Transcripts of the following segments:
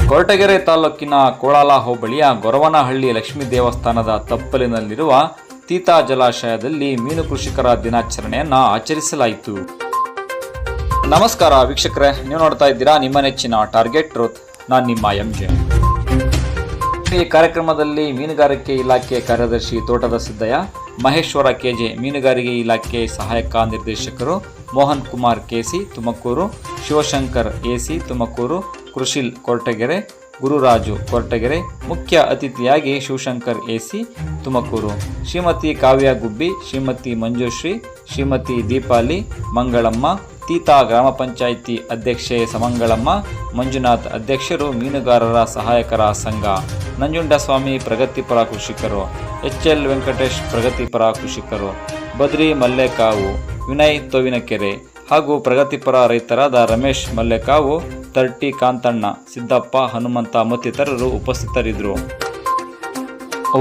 ಕೊರಟಗೆರೆ ತಾಲೂಕಿನ ಕೋಳಾಲ ಹೋಬಳಿಯ ಗೊರವನಹಳ್ಳಿ ಲಕ್ಷ್ಮೀ ದೇವಸ್ಥಾನದ ತಪ್ಪಲಿನಲ್ಲಿರುವ ತೀತಾ ಜಲಾಶಯದಲ್ಲಿ ಮೀನು ಕೃಷಿಕರ ದಿನಾಚರಣೆಯನ್ನು ಆಚರಿಸಲಾಯಿತು. ನಮಸ್ಕಾರ ವೀಕ್ಷಕರೇ, ನೀವು ನೋಡ್ತಾ ಇದ್ದೀರಾ ನಿಮ್ಮ ನೆಚ್ಚಿನ ಟಾರ್ಗೆಟ್ ಟ್ರೂತ್. ನಾನು ನಿಮ್ಮ MJ. ಈ ಕಾರ್ಯಕ್ರಮದಲ್ಲಿ ಮೀನುಗಾರಿಕೆ ಇಲಾಖೆ ಕಾರ್ಯದರ್ಶಿ ತೋಟದ ಸಿದ್ದಯ್ಯ, ಮಹೇಶ್ವರ KJ, ಮೀನುಗಾರಿಕೆ ಇಲಾಖೆ ಸಹಾಯಕ ನಿರ್ದೇಶಕರು ಮೋಹನ್ ಕುಮಾರ್ KC ತುಮಕೂರು, ಶಿವಶಂಕರ್ AC ತುಮಕೂರು, ಕೃಷಿಲ್ ಕೊರಟಗೆರೆ, ಗುರುರಾಜು ಕೊರಟಗೆರೆ, ಮುಖ್ಯ ಅತಿಥಿಯಾಗಿ ಶಿವಶಂಕರ್ AC ತುಮಕೂರು, ಶ್ರೀಮತಿ ಕಾವ್ಯ ಗುಬ್ಬಿ, ಶ್ರೀಮತಿ ಮಂಜುಶ್ರೀ, ಶ್ರೀಮತಿ ದೀಪಾಲಿ, ಮಂಗಳಮ್ಮ, ತೀತಾ ಗ್ರಾಮ ಪಂಚಾಯಿತಿ ಅಧ್ಯಕ್ಷೆ ಸಮಂಗಳಮ್ಮ, ಮಂಜುನಾಥ್ ಅಧ್ಯಕ್ಷರು, ಮೀನುಗಾರರ ಸಹಾಯಕರ ಸಂಘ, ನಂಜುಂಡಸ್ವಾಮಿ ಪ್ರಗತಿಪರ ಕೃಷಿಕರು, HL ವೆಂಕಟೇಶ್ ಪ್ರಗತಿಪರ ಕೃಷಿಕರು, ಬದ್ರಿ ಮಲ್ಲೇಕಾವು, ವಿನಯ್ ತೋವಿನಕೆರೆ ಹಾಗೂ ಪ್ರಗತಿಪರ ರೈತರಾದ ರಮೇಶ್ ಮಲ್ಲೇಕಾವು, ತರ್ಟಿ ಕಾಂತಣ್ಣ, ಸಿದ್ದಪ್ಪ, ಹನುಮಂತ ಮತ್ತಿತರರು ಉಪಸ್ಥಿತರಿದ್ದರು.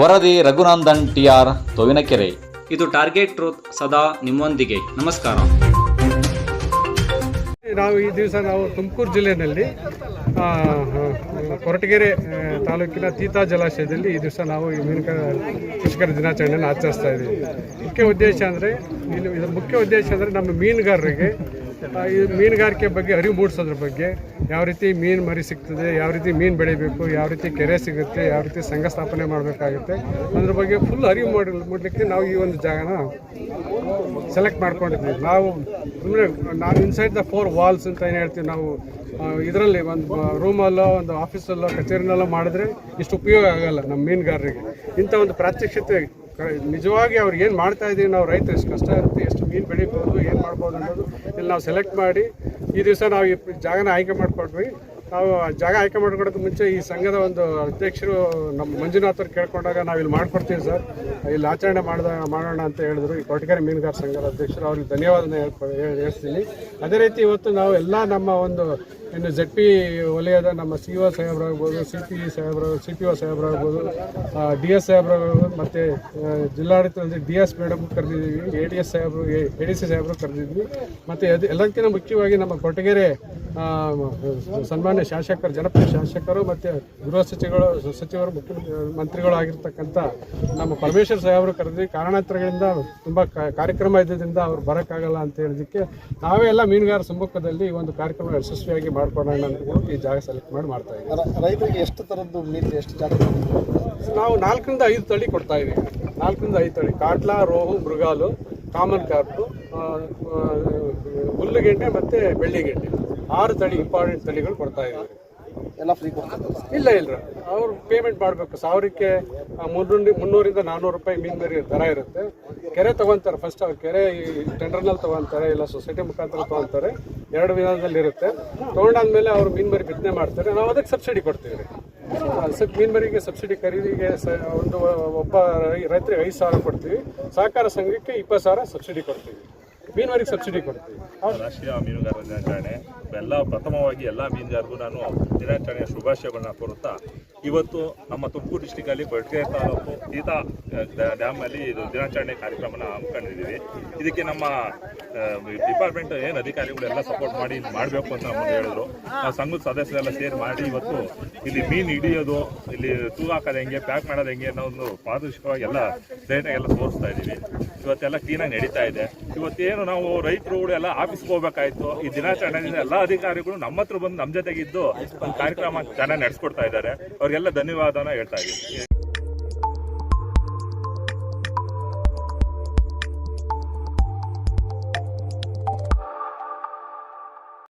ವರದಿ ರಘುನಂದನ್ TR, ತೋವಿನಕೆರೆ. ಇದು ಟಾರ್ಗೆಟ್ ಟ್ರೂತ್, ಸದಾ ನಿಮ್ಮೊಂದಿಗೆ. ನಮಸ್ಕಾರ. ನಾವು ಈ ದಿವಸ ತುಮಕೂರು ಜಿಲ್ಲೆಯಲ್ಲಿ ಕೊರಟಗೆರೆ ತಾಲೂಕಿನ ತೀತಾ ಜಲಾಶಯದಲ್ಲಿ ಈ ದಿವಸ ನಾವು ಈ ಕೃಷಿಕರ ದಿನಾಚರಣೆಯನ್ನು ಆಚರಿಸ್ತಾ ಇದ್ದೀವಿ. ಇದರ ಮುಖ್ಯ ಉದ್ದೇಶ ಅಂದರೆ ನಮ್ಮ ಮೀನುಗಾರರಿಗೆ ಈ ಮೀನುಗಾರಿಕೆ ಬಗ್ಗೆ ಅರಿವು ಮೂಡಿಸೋದ್ರ ಬಗ್ಗೆ, ಯಾವ ರೀತಿ ಮೀನು ಮರಿ ಸಿಗ್ತದೆ, ಯಾವ ರೀತಿ ಮೀನು ಬೆಳಿಬೇಕು, ಯಾವ ರೀತಿ ಕೆರೆ ಸಿಗುತ್ತೆ, ಯಾವ ರೀತಿ ಸಂಘ ಸ್ಥಾಪನೆ ಮಾಡಬೇಕಾಗುತ್ತೆ, ಅದ್ರ ಬಗ್ಗೆ ಫುಲ್ ಅರಿವು ಮಾಡಲಿಕ್ಕೆ ನಾವು ಈ ಒಂದು ಜಾಗನ ಸೆಲೆಕ್ಟ್ ಮಾಡ್ಕೊಂಡಿದ್ವಿ. ನಾವು ಇನ್ಸೈಡ್ ದ 4 ವಾಲ್ಸ್ ಅಂತ ಏನು ಹೇಳ್ತೀವಿ ನಾವು, ಇದರಲ್ಲಿ ಒಂದು ರೂಮಲ್ಲೋ ಒಂದು ಆಫೀಸಲ್ಲೋ ಕಚೇರಿನಲ್ಲೋ ಮಾಡಿದ್ರೆ ಇಷ್ಟು ಉಪಯೋಗ ಆಗಲ್ಲ ನಮ್ಮ ಮೀನುಗಾರರಿಗೆ. ಇಂಥ ಒಂದು ಪ್ರಾತ್ಯಕ್ಷಿತೆ ನಿಜವಾಗಿ ಅವ್ರು ಏನು ಮಾಡ್ತಾ ಇದ್ದೀವಿ, ನಾವು ರೈತರು ಎಷ್ಟು ಕಷ್ಟ ಇರುತ್ತೆ, ಎಷ್ಟು ಮೀನು ಬೆಳಿಬೋದು, ಏನು ಮಾಡ್ಬೋದು ಅನ್ನೋದು ಇಲ್ಲಿ ನಾವು ಸೆಲೆಕ್ಟ್ ಮಾಡಿ ಈ ದಿವಸ ನಾವು ಈ ಜಾಗನ ಆಯ್ಕೆ ಮಾಡಿಕೊಟ್ವಿ. ನಾವು ಜಾಗ ಆಯ್ಕೆ ಮಾಡ್ಕೊಡೋದಕ್ಕೆ ಮುಂಚೆ ಈ ಸಂಘದ ಒಂದು ಅಧ್ಯಕ್ಷರು ನಮ್ಮ ಮಂಜುನಾಥ್ ಅವ್ರು ಕೇಳ್ಕೊಂಡಾಗ ನಾವು ಇಲ್ಲಿ ಮಾಡ್ಕೊಡ್ತೀವಿ ಸರ್, ಇಲ್ಲಿ ಆಚರಣೆ ಮಾಡೋಣ ಅಂತ ಹೇಳಿದ್ರು. ಈ ಕೊರಟಗೆರೆ ಮೀನುಗಾರ ಸಂಘದ ಅಧ್ಯಕ್ಷರು, ಅವ್ರಿಗೆ ಧನ್ಯವಾದನ ಹೇಳ್ತೀನಿ. ಅದೇ ರೀತಿ ಇವತ್ತು ನಾವು ಎಲ್ಲ ನಮ್ಮ ಒಂದು ಇನ್ನು ZP ವಲಯದ ನಮ್ಮ CO ಸಾಹೇಬ್ರಾಗ್ಬೋದು, CPO ಸಾಹೇಬ್ರಾಗ್ಬೋದು, DS ಸಾಹೇಬ್ರಾಗ್ಬೋದು, ಮತ್ತು ಜಿಲ್ಲಾಡಳಿತದಲ್ಲಿ DS ಮೇಡಮ್ ಕರೆದಿದ್ದೀವಿ, ADS ಸಾಹೇಬರು, ADC ಸಾಹೇಬರು ಕರೆದಿದ್ವಿ. ಮತ್ತು ಎಲ್ಲಕ್ಕಿಂತ ಮುಖ್ಯವಾಗಿ ನಮ್ಮ ಕೊರಟಗೆರೆ ಸನ್ಮಾನ್ಯ ಶಾಸಕರು, ಜನಪ್ರಿಯ ಶಾಸಕರು ಮತ್ತು ಗೃಹ ಸಚಿವರು ಮುಖ್ಯಮಂತ್ರಿಗಳು ಆಗಿರ್ತಕ್ಕಂಥ ನಮ್ಮ ಪರಮೇಶ್ವರ್ ಸಾಹೇಬರು ಕರೆದಿದ್ವಿ. ಕಾರಣಾಂತರಗಳಿಂದ ತುಂಬ ಕಾರ್ಯಕ್ರಮ ಇದ್ದಿದ್ದರಿಂದ ಅವ್ರು ಬರೋಕ್ಕಾಗಲ್ಲ ಅಂತ ಹೇಳಿದ್ದಕ್ಕೆ ನಾವೇ ಎಲ್ಲ ಮೀನುಗಾರ ಸಮ್ಮುಖದಲ್ಲಿ ಈ ಒಂದು ಕಾರ್ಯಕ್ರಮ ಯಶಸ್ವಿಯಾಗಿ ಮಾಡ್ಕೊಡೋಣ ಅಂತ ಈ ಜಾಗ ಸೆಲೆಕ್ಟ್ ಮಾಡ್ತಾ ಇದ್ದೀವಿ. ರೈತರಿಗೆ ಎಷ್ಟು ಥರದ್ದು ಮೀನು, ಎಷ್ಟು ಜಾಗ? ನಾವು 4 ರಿಂದ 5 ತಳಿ ಕೊಡ್ತಾ ಇದ್ದೀವಿ. 4 ರಿಂದ 5 ತಳಿ: ಕಾಟ್ಲಾ, ರೋಹು, ಮೃಗಾಲು, ಕಾಮನ್ ಕಾರ್ಪು, ಹುಲ್ಲುಗೆಂಡೆ ಮತ್ತು ಬೆಳ್ಳಿಗೆಂಡೆ, 6 ತಳಿ ಇಂಪಾರ್ಟೆಂಟ್ ತಳಿಗಳು ಕೊಡ್ತಾ ಇದ್ದೀವಿ. ಎಲ್ಲ ಫ್ರೀ ಕೊಡ್ತಾರೆ? ಇಲ್ಲ ಅವ್ರು ಪೇಮೆಂಟ್ ಮಾಡಬೇಕು. 1000ಕ್ಕೆ 300 ರಿಂದ 400 ರೂಪಾಯಿ ಮೀನು ಮರಿ ದರ ಇರುತ್ತೆ. ಕೆರೆ ತೊಗೊತಾರೆ, ಫಸ್ಟ್ ಅವ್ರು ಕೆರೆ ಟೆಂಡರ್ನಲ್ಲಿ ತೊಗೊತಾರೆ, ಇಲ್ಲ ಸೊಸೈಟಿ ಮುಖಾಂತರ ತೊಗೊತಾರೆ. 2 ವಿಧಾನದಲ್ಲಿ ಇರುತ್ತೆ. ತೊಗೊಂಡಾದ್ಮೇಲೆ ಅವರು ಮೀನು ಮರಿ ಬಿತ್ತನೆ ಮಾಡ್ತಾರೆ, ನಾವು ಅದಕ್ಕೆ ಸಬ್ಸಿಡಿ ಕೊಡ್ತೀವಿ. ಮೀನು ಮರಿಗೆ ಸಬ್ಸಿಡಿ ಖರೀದಿಗೆ ಒಬ್ಬ ರೈತರಿಗೆ 5,000 ಕೊಡ್ತೀವಿ. ಸಹಕಾರ ಸಂಘಕ್ಕೆ 20,000 ಸಬ್ಸಿಡಿ ಕೊಡ್ತೀವಿ. ಮೀನುವರೆಗೆ ಸಬ್ಸಿಡಿ ಕೊಡ್ತೀವಿ. ರಾಷ್ಟ್ರೀಯ ಮೀನುಗಾರರ ದಿನಾಚರಣೆ ಪ್ರಥಮವಾಗಿ ಎಲ್ಲ ಮೀನುಗಾರರಿಗೂ ನಾನು ದಿನಾಚರಣೆಯ ಶುಭಾಶಯಗಳನ್ನ ಕೋರುತ್ತಾ, ಇವತ್ತು ನಮ್ಮ ತುಮಕೂರು ಡಿಸ್ಟಿಕಲ್ಲಿ ಕೊರಟಗೆರೆ ತಾಲೂಕು ತೀತಾ ಡ್ಯಾಮಲ್ಲಿ ಇದು ದಿನಾಚರಣೆ ಕಾರ್ಯಕ್ರಮನ ಹಮ್ಮಿಕೊಂಡಿದ್ದೀವಿ. ಇದಕ್ಕೆ ನಮ್ಮ ಡಿಪಾರ್ಟ್ಮೆಂಟ್ ಏನು ಅಧಿಕಾರಿಗಳೆಲ್ಲ ಸಪೋರ್ಟ್ ಮಾಡಿ ಮಾಡಬೇಕು ಅಂತ ನಮ್ಮನ್ನು ಹೇಳಿದ್ರು. ನಾವು ಸಂಘದ ಸದಸ್ಯರೆಲ್ಲ ಸೇರಿ ಮಾಡಿ ಇವತ್ತು ಇಲ್ಲಿ ಮೀನು ಹಿಡಿಯೋದು, ಇಲ್ಲಿ ತೂಗ ಹಾಕೋದು ಹೆಂಗೆ, ಪ್ಯಾಕ್ ಮಾಡೋದು ಹೆಂಗೆ ಅನ್ನೋ ಒಂದು ಪಾರದರ್ಶಕವಾಗಿ ಎಲ್ಲ ಡೇಟಾಗೆಲ್ಲ ತೋರಿಸ್ತಾ ಇದ್ದೀವಿ. ಇವತ್ತೆಲ್ಲ ಕ್ಲೀನಾಗಿ ನಡೀತಾ ಇದೆ. ಇವತ್ತೇನು ನಾವು ರೈತರು ಎಲ್ಲ ಆಫೀಸ್ಗೆ ಹೋಗ್ಬೇಕಾಯ್ತು, ಈ ದಿನಾಚರಣೆಯಿಂದ ಎಲ್ಲ ಅಧಿಕಾರಿಗಳು ನಮ್ಮ ಹತ್ರ ಬಂದು ನಮ್ಮ ಜೊತೆಗಿದ್ದು ಒಂದು ಕಾರ್ಯಕ್ರಮ ಚೆನ್ನಾಗಿ ನಡೆಸ್ಕೊಡ್ತಾ ಇದ್ದಾರೆ. ಅವ್ರಿಗೆಲ್ಲ ಧನ್ಯವಾದನ ಹೇಳ್ತಾ ಇದ್ದೀವಿ.